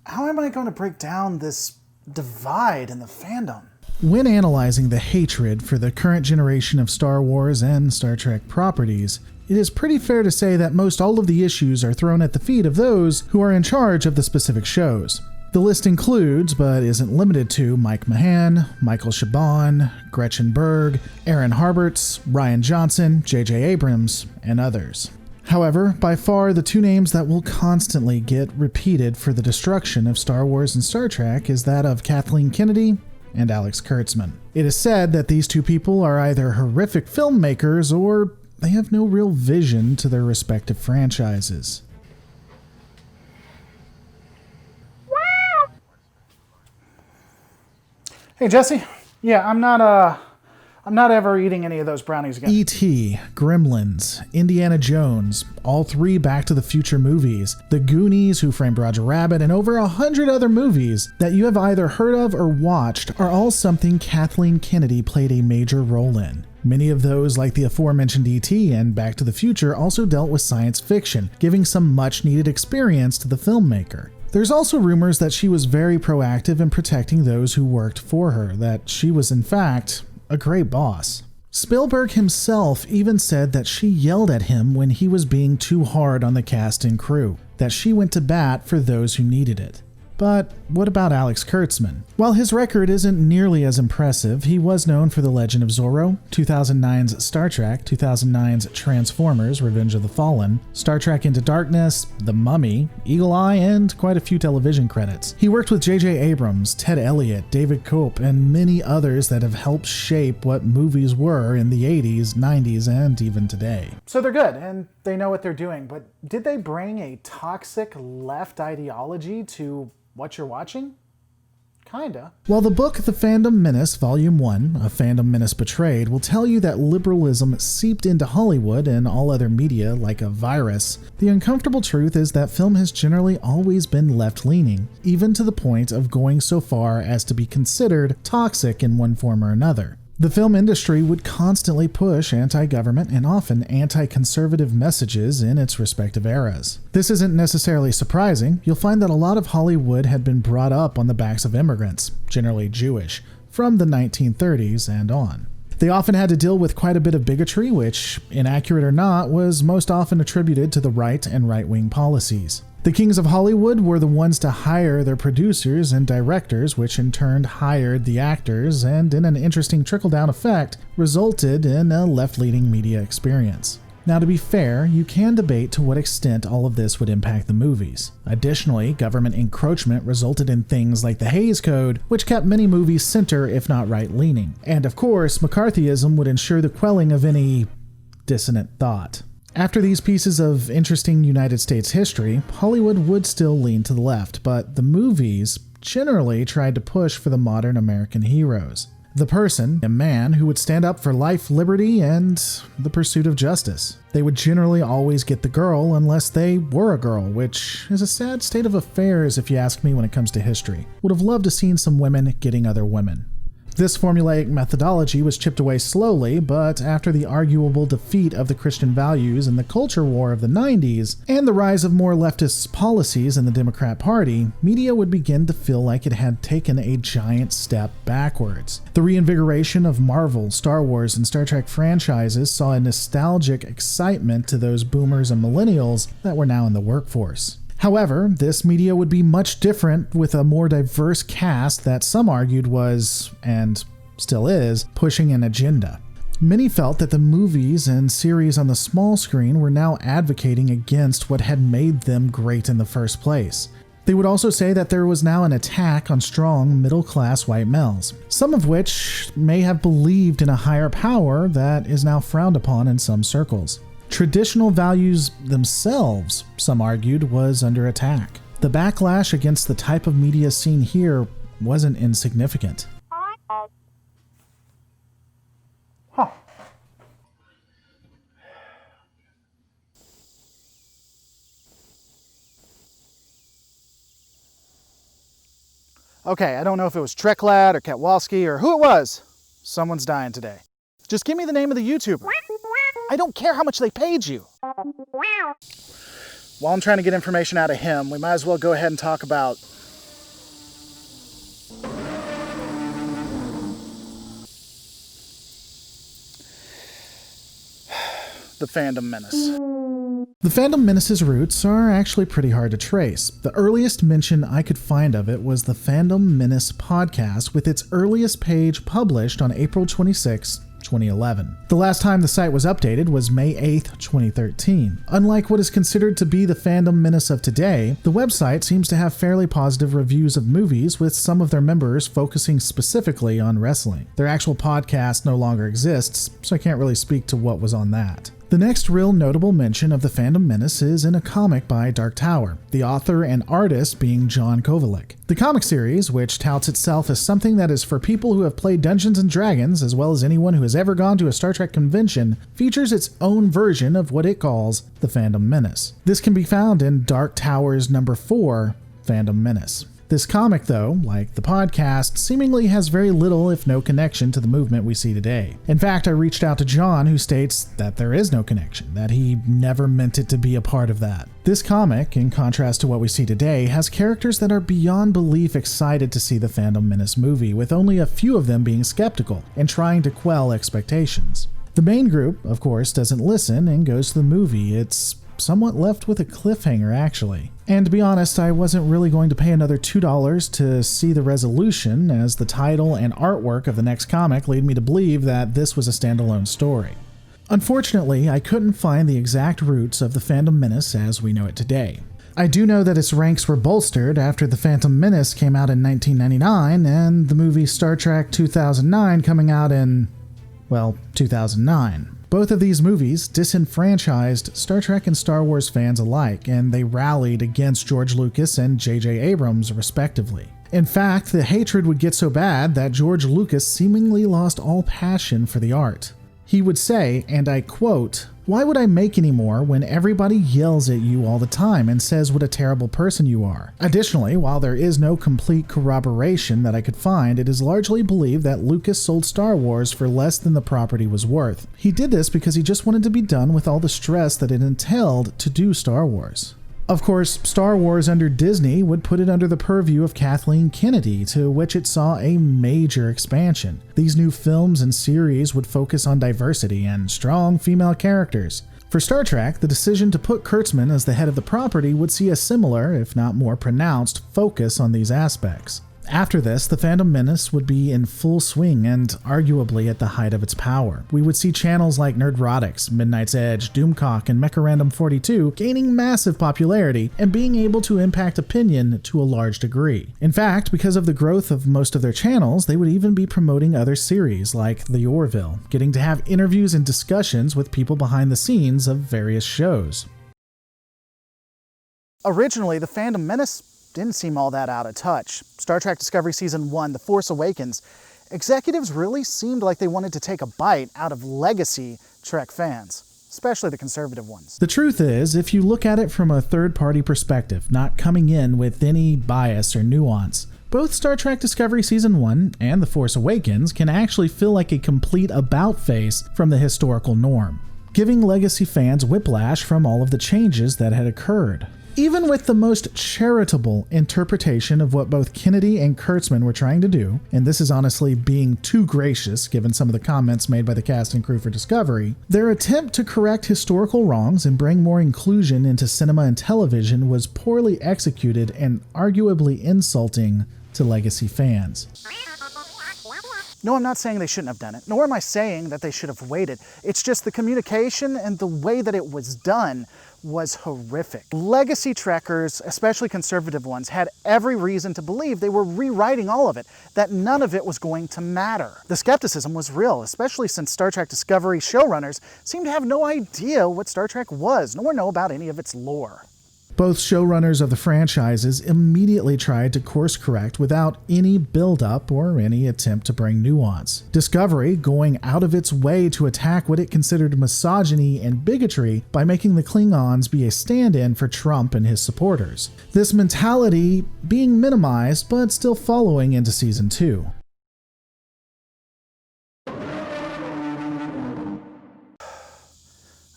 how am I going to break down this divide in the fandom? When analyzing the hatred for the current generation of Star Wars and Star Trek properties, it is pretty fair to say that most all of the issues are thrown at the feet of those who are in charge of the specific shows. The list includes, but isn't limited to, Mike Mahan, Michael Chabon, Gretchen Berg, Aaron Harberts, Rian Johnson, J.J. Abrams, and others. However, by far the two names that will constantly get repeated for the destruction of Star Wars and Star Trek is that of Kathleen Kennedy and Alex Kurtzman. It is said that these two people are either horrific filmmakers or they have no real vision to their respective franchises. Hey Jesse, yeah, I'm not ever eating any of those brownies again. E.T., Gremlins, Indiana Jones, all three Back to the Future movies, The Goonies, Who Framed Roger Rabbit, and over 100 other movies that you have either heard of or watched are all something Kathleen Kennedy played a major role in. Many of those, like the aforementioned E.T. and Back to the Future, also dealt with science fiction, giving some much-needed experience to the filmmaker. There's also rumors that she was very proactive in protecting those who worked for her, that she was in fact a great boss. Spielberg himself even said that she yelled at him when he was being too hard on the cast and crew, that she went to bat for those who needed it. But what about Alex Kurtzman? While his record isn't nearly as impressive, he was known for The Legend of Zorro, 2009's Star Trek, 2009's Transformers: Revenge of the Fallen, Star Trek Into Darkness, The Mummy, Eagle Eye, and quite a few television credits. He worked with J.J. Abrams, Ted Elliott, David Koepp, and many others that have helped shape what movies were in the 80s, 90s, and even today. So they're good, and they know what they're doing, but did they bring a toxic left ideology to what you're watching? Kinda. While the book The Fandom Menace, Volume 1, A Fandom Menace Betrayed, will tell you that liberalism seeped into Hollywood and all other media like a virus, the uncomfortable truth is that film has generally always been left-leaning, even to the point of going so far as to be considered toxic in one form or another. The film industry would constantly push anti-government and often anti-conservative messages in its respective eras. This isn't necessarily surprising. You'll find that a lot of Hollywood had been brought up on the backs of immigrants, generally Jewish, from the 1930s and on. They often had to deal with quite a bit of bigotry, which, inaccurate or not, was most often attributed to the right and right-wing policies. The kings of Hollywood were the ones to hire their producers and directors, which in turn hired the actors, and in an interesting trickle-down effect, resulted in a left-leaning media experience. Now, to be fair, you can debate to what extent all of this would impact the movies. Additionally, government encroachment resulted in things like the Hays Code, which kept many movies center, if not right-leaning. And of course, McCarthyism would ensure the quelling of any dissonant thought. After these pieces of interesting United States history, Hollywood would still lean to the left, but the movies generally tried to push for the modern American heroes. The person, a man who would stand up for life, liberty, and the pursuit of justice. They would generally always get the girl unless they were a girl, which is a sad state of affairs if you ask me when it comes to history. Would have loved to seen some women getting other women. This formulaic methodology was chipped away slowly, but after the arguable defeat of the Christian values in the culture war of the 90s, and the rise of more leftist policies in the Democrat Party, media would begin to feel like it had taken a giant step backwards. The reinvigoration of Marvel, Star Wars, and Star Trek franchises saw a nostalgic excitement to those boomers and millennials that were now in the workforce. However, this media would be much different with a more diverse cast that some argued was, and still is, pushing an agenda. Many felt that the movies and series on the small screen were now advocating against what had made them great in the first place. They would also say that there was now an attack on strong middle-class white males, some of which may have believed in a higher power that is now frowned upon in some circles. Traditional values themselves, some argued, was under attack. The backlash against the type of media seen here wasn't insignificant. Huh. Okay, I don't know if it was Treklad or Katwalski or who it was. Someone's dying today. Just give me the name of the YouTuber. I don't care how much they paid you. While I'm trying to get information out of him, we might as well go ahead and talk about the Fandom Menace? The Fandom Menace's roots are actually pretty hard to trace. The earliest mention I could find of it was the Fandom Menace podcast, with its earliest page published on April 26, 2011. The last time the site was updated was May 8th, 2013. Unlike what is considered to be the Fandom Menace of today, the website seems to have fairly positive reviews of movies, with some of their members focusing specifically on wrestling. Their actual podcast no longer exists, so I can't really speak to what was on that. The next real notable mention of the Fandom Menace is in a comic by Dark Tower, the author and artist being John Kovalik. The comic series, which touts itself as something that is for people who have played Dungeons & Dragons, as well as anyone who has ever gone to a Star Trek convention, features its own version of what it calls the Fandom Menace. This can be found in Dark Tower's number 4, Fandom Menace. This comic, though, like the podcast, seemingly has very little if no connection to the movement we see today. In fact, I reached out to John, who states that there is no connection, that he never meant it to be a part of that. This comic, in contrast to what we see today, has characters that are beyond belief excited to see the Fandom Menace movie, with only a few of them being skeptical and trying to quell expectations. The main group, of course, doesn't listen and goes to the movie. It's somewhat left with a cliffhanger, actually. And to be honest, I wasn't really going to pay another $2 to see the resolution, as the title and artwork of the next comic lead me to believe that this was a standalone story. Unfortunately, I couldn't find the exact roots of the Fandom Menace as we know it today. I do know that its ranks were bolstered after the Phantom Menace came out in 1999 and the movie Star Trek 2009 coming out in, 2009. Both of these movies disenfranchised Star Trek and Star Wars fans alike, and they rallied against George Lucas and J.J. Abrams, respectively. In fact, the hatred would get so bad that George Lucas seemingly lost all passion for the art. He would say, and I quote, "Why would I make any more when everybody yells at you all the time and says what a terrible person you are?" Additionally, while there is no complete corroboration that I could find, it is largely believed that Lucas sold Star Wars for less than the property was worth. He did this because he just wanted to be done with all the stress that it entailed to do Star Wars. Of course, Star Wars under Disney would put it under the purview of Kathleen Kennedy, to which it saw a major expansion. These new films and series would focus on diversity and strong female characters. For Star Trek, the decision to put Kurtzman as the head of the property would see a similar, if not more pronounced, focus on these aspects. After this, the Phantom Menace would be in full swing and arguably at the height of its power. We would see channels like Nerdrotics, Midnight's Edge, Doomcock, and Mecharandom 42 gaining massive popularity and being able to impact opinion to a large degree. In fact, because of the growth of most of their channels, they would even be promoting other series like The Orville, getting to have interviews and discussions with people behind the scenes of various shows. Originally, the Fandom Menace didn't seem all that out of touch. Star Trek Discovery Season 1, The Force Awakens, executives really seemed like they wanted to take a bite out of legacy Trek fans, especially the conservative ones. The truth is, if you look at it from a third-party perspective, not coming in with any bias or nuance, both Star Trek Discovery Season 1 and The Force Awakens can actually feel like a complete about-face from the historical norm, giving legacy fans whiplash from all of the changes that had occurred. Even with the most charitable interpretation of what both Kennedy and Kurtzman were trying to do, and this is honestly being too gracious given some of the comments made by the cast and crew for Discovery, their attempt to correct historical wrongs and bring more inclusion into cinema and television was poorly executed and arguably insulting to legacy fans. No, I'm not saying they shouldn't have done it, nor am I saying that they should have waited. It's just the communication and the way that it was done was horrific. Legacy Trekkers, especially conservative ones, had every reason to believe they were rewriting all of it, that none of it was going to matter. The skepticism was real, especially since Star Trek Discovery showrunners seemed to have no idea what Star Trek was, nor know about any of its lore. Both showrunners of the franchises immediately tried to course correct without any build-up or any attempt to bring nuance. Discovery going out of its way to attack what it considered misogyny and bigotry by making the Klingons be a stand-in for Trump and his supporters. This mentality being minimized but still following into Season 2.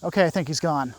Okay, I think he's gone.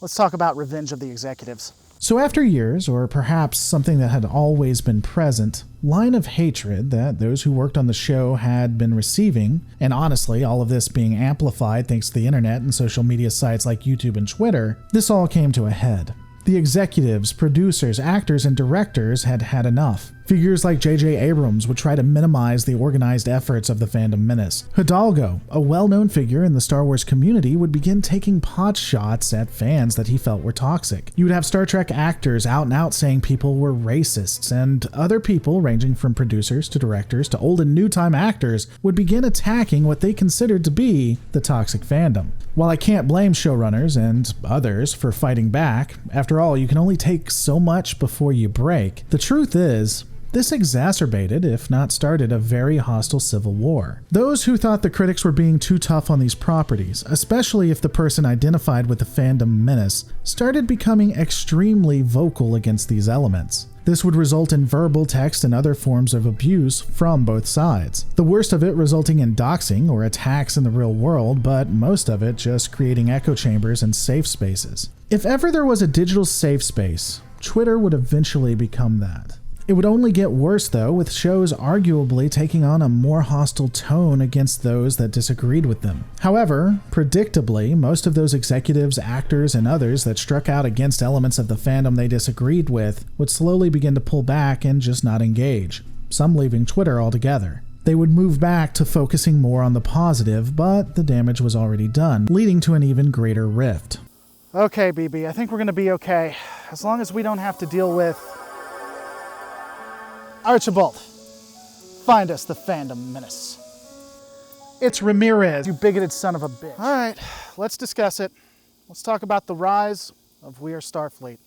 Let's talk about Revenge of the Executives. So after years, or perhaps something that had always been present, line of hatred that those who worked on the show had been receiving, and honestly, all of this being amplified thanks to the internet and social media sites like YouTube and Twitter, this all came to a head. The executives, producers, actors, and directors had had enough. Figures like J.J. Abrams would try to minimize the organized efforts of the Fandom Menace. Hidalgo, a well-known figure in the Star Wars community, would begin taking pot shots at fans that he felt were toxic. You would have Star Trek actors out and out saying people were racists, and other people, ranging from producers to directors to old and new-time actors, would begin attacking what they considered to be the toxic fandom. While I can't blame showrunners and others for fighting back, after all, you can only take so much before you break, the truth is, this exacerbated, if not started, a very hostile civil war. Those who thought the critics were being too tough on these properties, especially if the person identified with the Fandom Menace, started becoming extremely vocal against these elements. This would result in verbal, text, and other forms of abuse from both sides. The worst of it resulting in doxing or attacks in the real world, but most of it just creating echo chambers and safe spaces. If ever there was a digital safe space, Twitter would eventually become that. It would only get worse, though, with shows arguably taking on a more hostile tone against those that disagreed with them. However, predictably, most of those executives, actors, and others that struck out against elements of the fandom they disagreed with would slowly begin to pull back and just not engage, some leaving Twitter altogether. They would move back to focusing more on the positive, but the damage was already done, leading to an even greater rift. Okay, BB, I think we're gonna be okay, as long as we don't have to deal with... Archibald, find us the Fandom Menace. It's Ramirez, you bigoted son of a bitch. All right, let's discuss it. Let's talk about the rise of We Are Starfleet.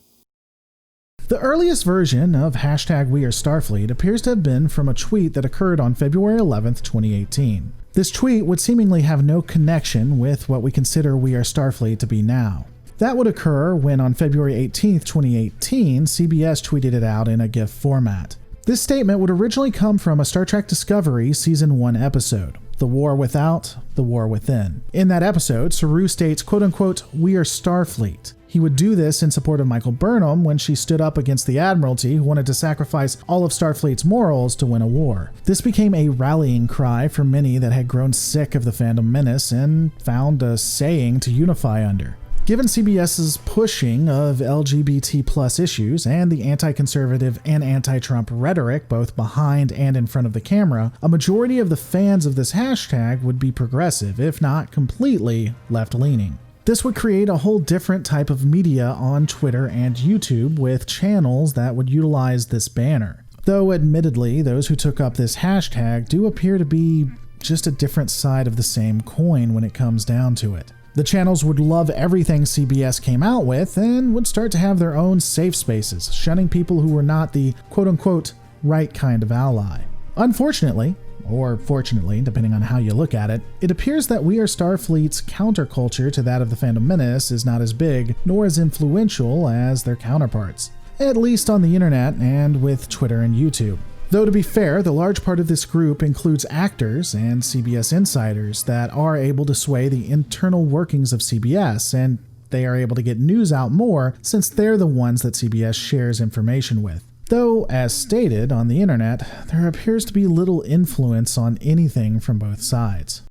The earliest version of #WeAreStarfleet appears to have been from a tweet that occurred on February 11th, 2018. This tweet would seemingly have no connection with what we consider We Are Starfleet to be now. That would occur when on February 18th, 2018, CBS tweeted it out in a GIF format. This statement would originally come from a Star Trek Discovery Season 1 episode, The War Without, The War Within. In that episode, Saru states, quote-unquote, "We are Starfleet." He would do this in support of Michael Burnham when she stood up against the Admiralty who wanted to sacrifice all of Starfleet's morals to win a war. This became a rallying cry for many that had grown sick of the Fandom Menace and found a saying to unify under. Given CBS's pushing of LGBT+ issues and the anti-conservative and anti-Trump rhetoric both behind and in front of the camera, a majority of the fans of this hashtag would be progressive, if not completely left-leaning. This would create a whole different type of media on Twitter and YouTube with channels that would utilize this banner. Though admittedly, those who took up this hashtag do appear to be just a different side of the same coin when it comes down to it. The channels would love everything CBS came out with and would start to have their own safe spaces, shunning people who were not the quote-unquote right kind of ally. Unfortunately, or fortunately, depending on how you look at it, it appears that We Are Starfleet's counterculture to that of the Fandom Menace is not as big nor as influential as their counterparts, at least on the internet and with Twitter and YouTube. Though to be fair, the large part of this group includes actors and CBS insiders that are able to sway the internal workings of CBS, and they are able to get news out more since they're the ones that CBS shares information with. Though, as stated on the internet, there appears to be little influence on anything from both sides.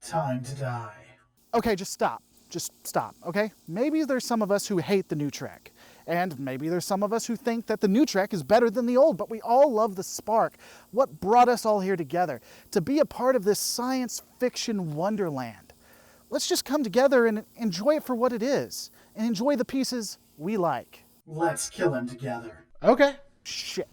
Time to die. Okay, just stop. Just stop, okay? Maybe there's some of us who hate the new Trek. And maybe there's some of us who think that the new Trek is better than the old, but we all love the spark. What brought us all here together? To be a part of this science fiction wonderland. Let's just come together and enjoy it for what it is, and enjoy the pieces we like. Let's kill him together. Okay. Shit.